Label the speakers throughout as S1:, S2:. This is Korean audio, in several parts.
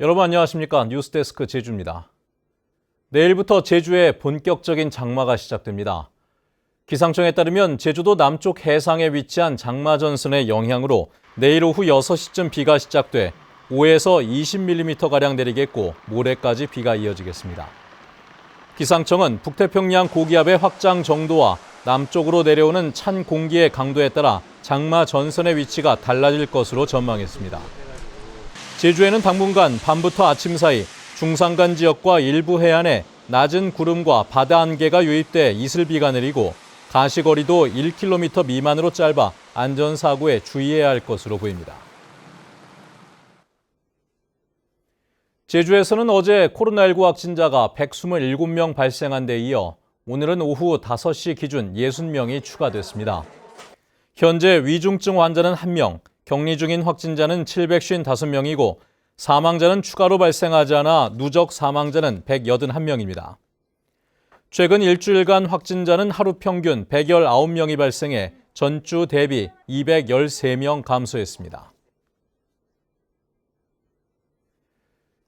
S1: 여러분 안녕하십니까? 뉴스데스크 제주입니다. 내일부터 제주에 본격적인 장마가 시작됩니다. 기상청에 따르면 제주도 남쪽 해상에 위치한 장마전선의 영향으로 내일 오후 6시쯤 비가 시작돼 5에서 20mm가량 내리겠고 모레까지 비가 이어지겠습니다. 기상청은 북태평양 고기압의 확장 정도와 남쪽으로 내려오는 찬 공기의 강도에 따라 장마전선의 위치가 달라질 것으로 전망했습니다. 제주에는 당분간 밤부터 아침 사이 중산간 지역과 일부 해안에 낮은 구름과 바다 안개가 유입돼 이슬비가 내리고 가시거리도 1km 미만으로 짧아 안전사고에 주의해야 할 것으로 보입니다. 제주에서는 어제 코로나19 확진자가 127명 발생한 데 이어 오늘은 오후 5시 기준 60명이 추가됐습니다. 현재 위중증 환자는 1명, 격리 중인 확진자는 755명이고 사망자는 추가로 발생하지 않아 누적 사망자는 181명입니다. 최근 일주일간 확진자는 하루 평균 119명이 발생해 전주 대비 213명 감소했습니다.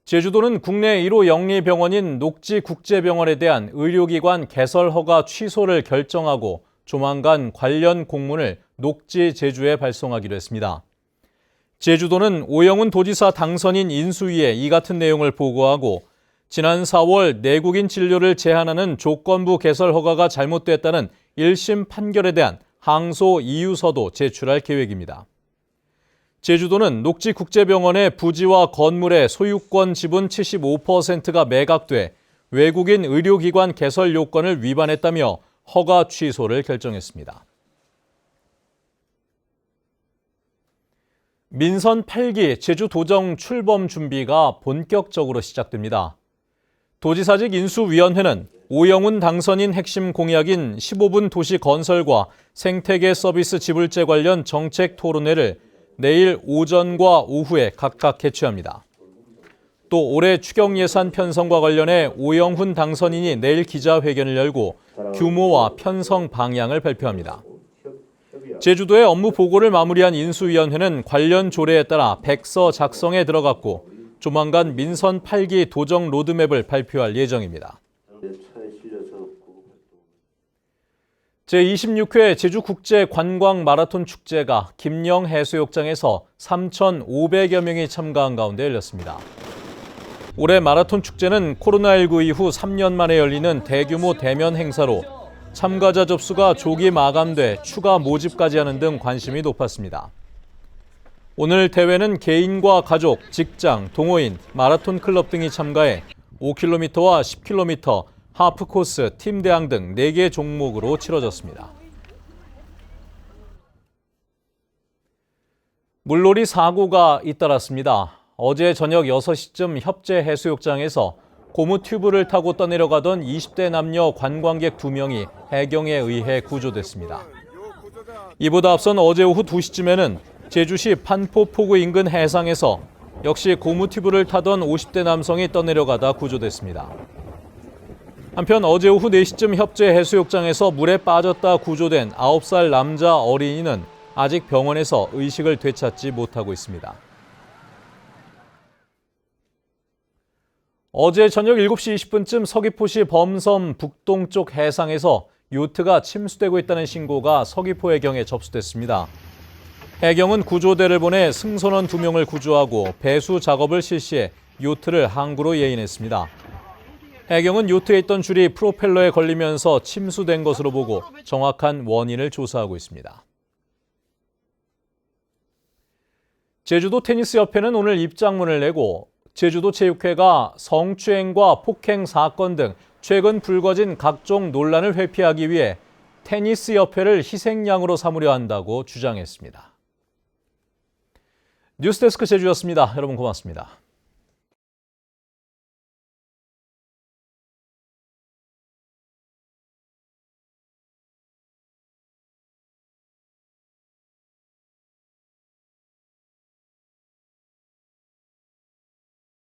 S1: 제주도는 국내 1호 영리병원인 녹지국제병원에 대한 의료기관 개설 허가 취소를 결정하고 조만간 관련 공문을 녹지제주에 발송하기로 했습니다. 제주도는 오영훈 도지사 당선인 인수위에 이 같은 내용을 보고하고 지난 4월 내국인 진료를 제한하는 조건부 개설 허가가 잘못됐다는 1심 판결에 대한 항소 이유서도 제출할 계획입니다. 제주도는 녹지국제병원의 부지와 건물의 소유권 지분 75%가 매각돼 외국인 의료기관 개설 요건을 위반했다며 허가 취소를 결정했습니다. 민선 8기 제주도정 출범 준비가 본격적으로 시작됩니다. 도지사직 인수위원회는 오영훈 당선인 핵심 공약인 15분 도시 건설과 생태계 서비스 지불제 관련 정책 토론회를 내일 오전과 오후에 각각 개최합니다. 또 올해 추경 예산 편성과 관련해 오영훈 당선인이 내일 기자회견을 열고 규모와 편성 방향을 발표합니다. 제주도의 업무 보고를 마무리한 인수위원회는 관련 조례에 따라 백서 작성에 들어갔고 조만간 민선 8기 도정 로드맵을 발표할 예정입니다. 제26회 제주국제관광마라톤 축제가 김영 해수욕장에서 3,500여 명이 참가한 가운데 열렸습니다. 올해 마라톤 축제는 코로나19 이후 3년 만에 열리는 대규모 대면 행사로 참가자 접수가 조기 마감돼 추가 모집까지 하는 등 관심이 높았습니다. 오늘 대회는 개인과 가족, 직장, 동호인, 마라톤 클럽 등이 참가해 5km와 10km, 하프코스, 팀대항 등 4개 종목으로 치러졌습니다. 물놀이 사고가 잇따랐습니다. 어제 저녁 6시쯤 협재해수욕장에서 고무 튜브를 타고 떠내려가던 20대 남녀 관광객 2명이 해경에 의해 구조됐습니다. 이보다 앞선 어제 오후 2시쯤에는 제주시 판포포구 인근 해상에서 역시 고무 튜브를 타던 50대 남성이 떠내려가다 구조됐습니다. 한편 어제 오후 4시쯤 협재해수욕장에서 물에 빠졌다 구조된 9살 남자 어린이는 아직 병원에서 의식을 되찾지 못하고 있습니다. 어제 저녁 7시 20분쯤 서귀포시 범섬 북동쪽 해상에서 요트가 침수되고 있다는 신고가 서귀포 해경에 접수됐습니다. 해경은 구조대를 보내 승선원 2명을 구조하고 배수 작업을 실시해 요트를 항구로 예인했습니다. 해경은 요트에 있던 줄이 프로펠러에 걸리면서 침수된 것으로 보고 정확한 원인을 조사하고 있습니다. 제주도 테니스협회는 오늘 입장문을 내고 제주도 체육회가 성추행과 폭행 사건 등 최근 불거진 각종 논란을 회피하기 위해 테니스협회를 희생양으로 삼으려 한다고 주장했습니다. 뉴스데스크 제주였습니다. 여러분 고맙습니다.